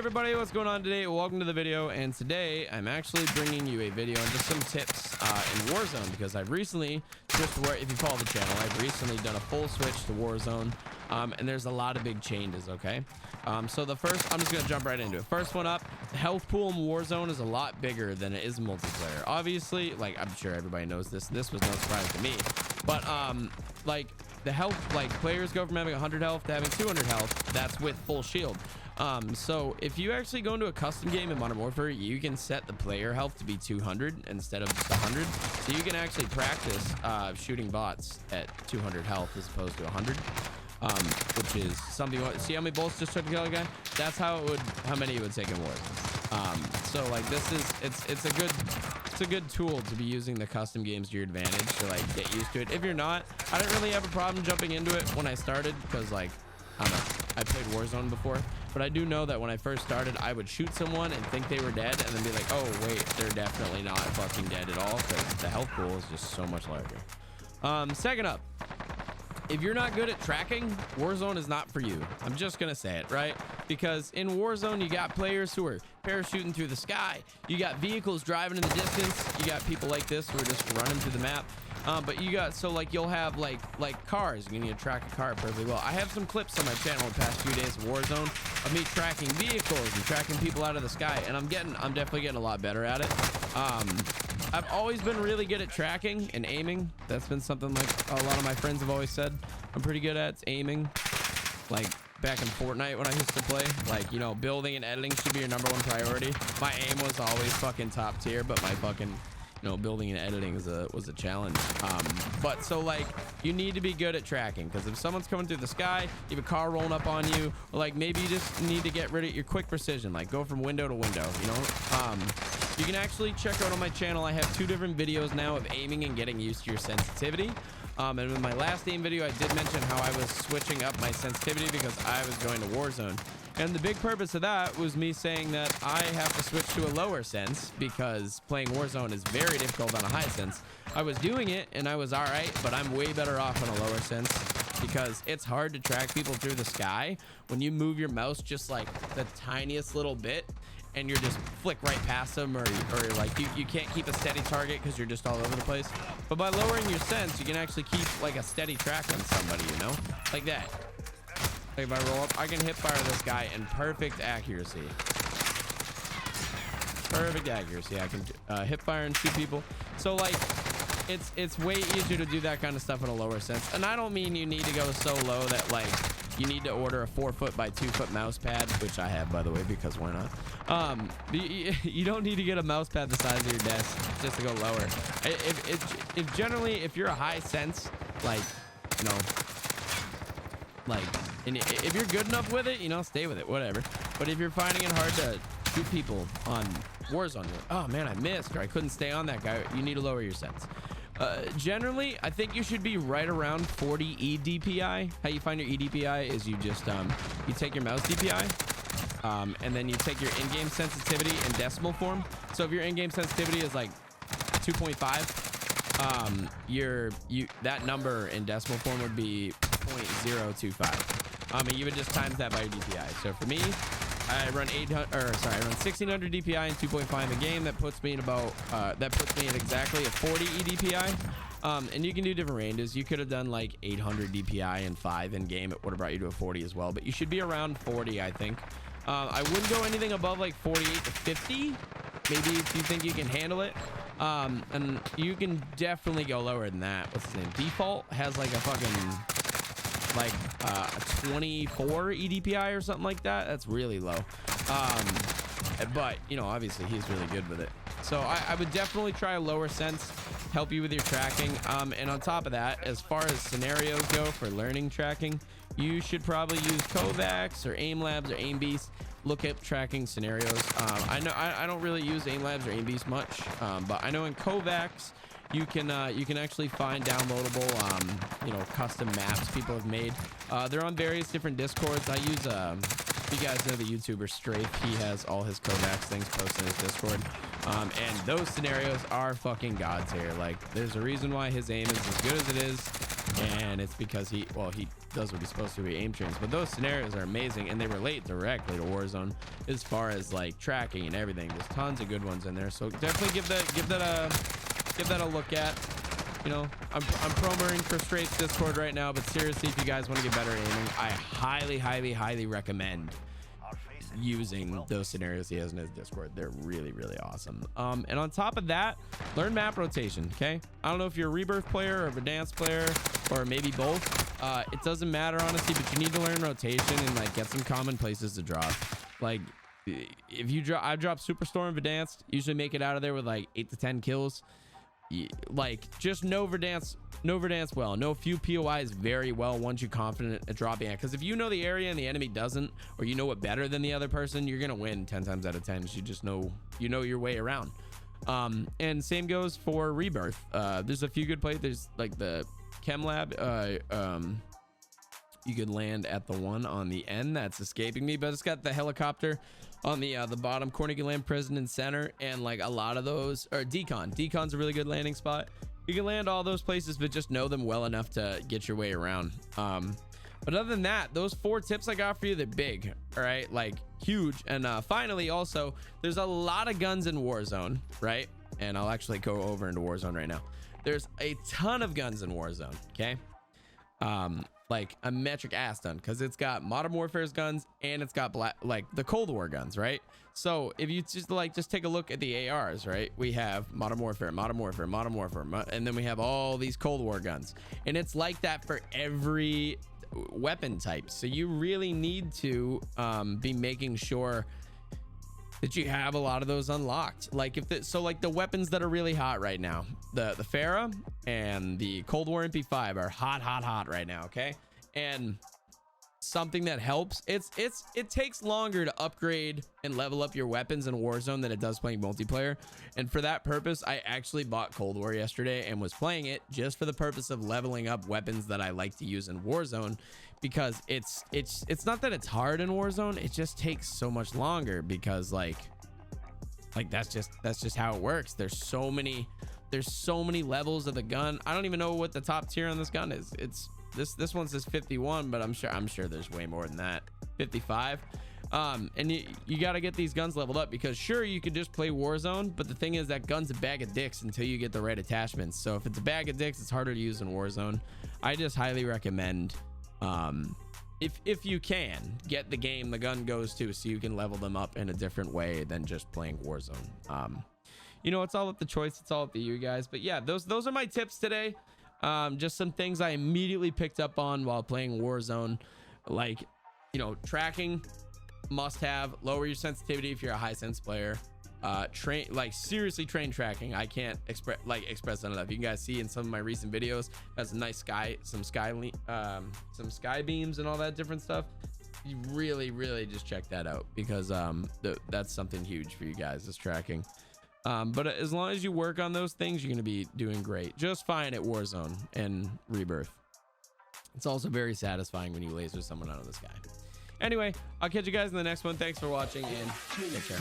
everybody, what's going on today? Welcome to the video, and today I'm actually bringing you a video on just some tips in Warzone, because I've recently switched to where, if you follow the channel, I've recently done a full switch to Warzone, and there's a lot of big changes. Okay, so the first, I'm just gonna jump right into it. First one up, the health pool in Warzone is a lot bigger than it is in multiplayer. Obviously, like, I'm sure everybody knows this, and this was no surprise to me, but like, the health, like, players go from having 100 health to having 200 health. That's with full shield. So if you actually go into a custom game in Modern Warfare, you can set the player health to be 200 instead of just 100. So you can actually practice shooting bots at 200 health as opposed to 100, which is something. See how many bullets just took to kill a guy? That's how it would, how many it would take in Warzone. So like, this is, it's a good tool to be using the custom games to your advantage, to like get used to it. If you're not, I didn't really have a problem jumping into it when I started, because like, I don't know, I played Warzone before, but I do know that when I first started, I would shoot someone and think they were dead, and then be like, oh wait, they're definitely not fucking dead at all, because the health pool is just so much larger. Second up, if you're not good at tracking, Warzone is not for you. I'm just gonna say it, right? Because in Warzone, you got players who are parachuting through the sky, you got vehicles driving in the distance, you got people like this who are just running through the map. But you got, so like, you'll have like cars. You need to track a car perfectly well. I have some clips on my channel the past few days of Warzone of me tracking vehicles and tracking people out of the sky, and I'm definitely getting a lot better at it. I've always been really good at tracking and aiming. That's been something like a lot of my friends have always said I'm pretty good at, aiming. Like back in Fortnite when I used to play, like, you know, building and editing should be your #1 priority. My aim was always fucking top tier, but my fucking, you know, building and editing was a challenge. But so like, you need to be good at tracking, because if someone's coming through the sky, you have a car rolling up on you, or like maybe you just need to get rid of your quick precision, like go from window to window, you know. You can actually check out on my channel, I have 2 different videos now of aiming and getting used to your sensitivity. And in my last aim video, I did mention how I was switching up my sensitivity because I was going to Warzone. And the big purpose of that was me saying that I have to switch to a lower sense, because playing Warzone is very difficult on a high sense. I was doing it and I was all right, but I'm way better off on a lower sense, because it's hard to track people through the sky when you move your mouse just like the tiniest little bit, and you're just flick right past them, or like you can't keep a steady target because you're just all over the place. But by lowering your sense, you can actually keep like a steady track on somebody, you know, like that. Like if I roll up, I can hip fire this guy in perfect accuracy. Perfect accuracy. I can hip fire and shoot people. So like, it's way easier to do that kind of stuff in a lower sense. And I don't mean you need to go so low that like you need to order a 4-foot by 2-foot mouse pad, which I have, by the way, because why not? You don't need to get a mouse pad the size of your desk just to go lower. If generally, if you're a high sense, like, you know, like, and if you're good enough with it, you know, stay with it, whatever. But if you're finding it hard to shoot people on Warzone, oh man, I missed, or I couldn't stay on that guy, you need to lower your sense. Generally, I think you should be right around 40 EDPI. How you find your EDPI is you just you take your mouse DPI, and then you take your in-game sensitivity in decimal form. So if your in-game sensitivity is like 2.5, that number in decimal form would be 0.025. And you would just times that by your DPI. So for me, I run 1600 DPI and 2.5 in game. That puts me in about at exactly a 40 EDPI. And you can do different ranges. You could have done like 800 DPI and 5 in game. It would have brought you to a 40 as well, but you should be around 40, I think. I wouldn't go anything above like 48 to 50, maybe, if you think you can handle it. And you can definitely go lower than that. What's his name? Dfalt has like a fucking like a 24 EDPI or something like that. That's really low. But you know, obviously he's really good with it. So I would definitely try a lower sense, help you with your tracking. And on top of that, as far as scenarios go for learning tracking, you should probably use Kovacs or Aim Labs or Aim Beast. Look at tracking scenarios. I know I don't really use Aim Labs or Aim Beast much, but I know in Kovacs you can actually find downloadable you know, custom maps people have made. They're on various different discords. I use if you guys know the YouTuber Strahfe, he has all his Kovacs things posted in his Discord. And those scenarios are fucking gods here. Like, there's a reason why his aim is as good as it is, and it's because he does what he's supposed to. He aim trains, but those scenarios are amazing, and they relate directly to Warzone as far as like tracking and everything. There's tons of good ones in there, so definitely give that a look at. You know, I'm promoting for Strafe's Discord right now, but seriously, if you guys want to get better aiming, I highly recommend using those scenarios he has in his Discord. They're really awesome. And on top of that, learn map rotation. Okay, I don't know if you're a Rebirth player or a Verdansk player or maybe both. It doesn't matter honestly, but you need to learn rotation and like get some common places to drop. Like if you drop, I drop Superstore and Verdansk, usually make it out of there with like 8 to 10 kills. Like just know Verdansk well, know a few POIs very well once you're confident at dropping it, because if you know the area and the enemy doesn't, or you know it better than the other person, you're gonna win 10 times out of 10. You just know your way around. And same goes for Rebirth. There's a few good plays. There's like the Chem Lab. You could land at the one on the end that's escaping me, but it's got the helicopter on the bottom corner. You can land prison and center, and like a lot of those, or decon's a really good landing spot. You can land all those places, but just know them well enough to get your way around. But other than that, those 4 tips I got for you, they're big, all right, like huge. And finally, also, there's a lot of guns in Warzone, right? And I'll actually go over into Warzone right now. There's a ton of guns in Warzone, okay? Like a metric ass ton, because it's got Modern Warfare's guns and it's got like the Cold War guns, right? So if you just take a look at the ARs, right? We have Modern Warfare, and then we have all these Cold War guns, and it's like that for every weapon type. So you really need to be making sure that you have a lot of those unlocked. Like like the weapons that are really hot right now, the Farah and the Cold War MP5 are hot right now, okay? And something that helps, it takes longer to upgrade and level up your weapons in Warzone than it does playing multiplayer. And for that purpose, I actually bought Cold War yesterday and was playing it just for the purpose of leveling up weapons that I like to use in Warzone, because it's not that it's hard in Warzone, it just takes so much longer, because like that's just how it works. There's so many levels of the gun. I don't even know what the top tier on this gun is. This one says 51, but I'm sure there's way more than that. 55. And you got to get these guns leveled up, because sure, you could just play Warzone, but the thing is that gun's a bag of dicks until you get the right attachments. So if it's a bag of dicks, it's harder to use in Warzone. I just highly recommend, if you can, get the game the gun goes to, so you can level them up in a different way than just playing Warzone. You know, it's all up to choice. It's all up to you guys. But yeah, those are my tips today. Just some things I immediately picked up on while playing Warzone, like, you know, tracking, must have. Lower your sensitivity if you're a high sense player. Seriously train tracking. I can't express that enough. You guys see in some of my recent videos, that's a nice some sky beams and all that different stuff. You really just check that out, because that's something huge for you guys, is tracking. But as long as you work on those things, you're going to be doing great, just fine at Warzone and Rebirth. It's also very satisfying when you laser someone out of the sky. Anyway, I'll catch you guys in the next one. Thanks for watching, and take care.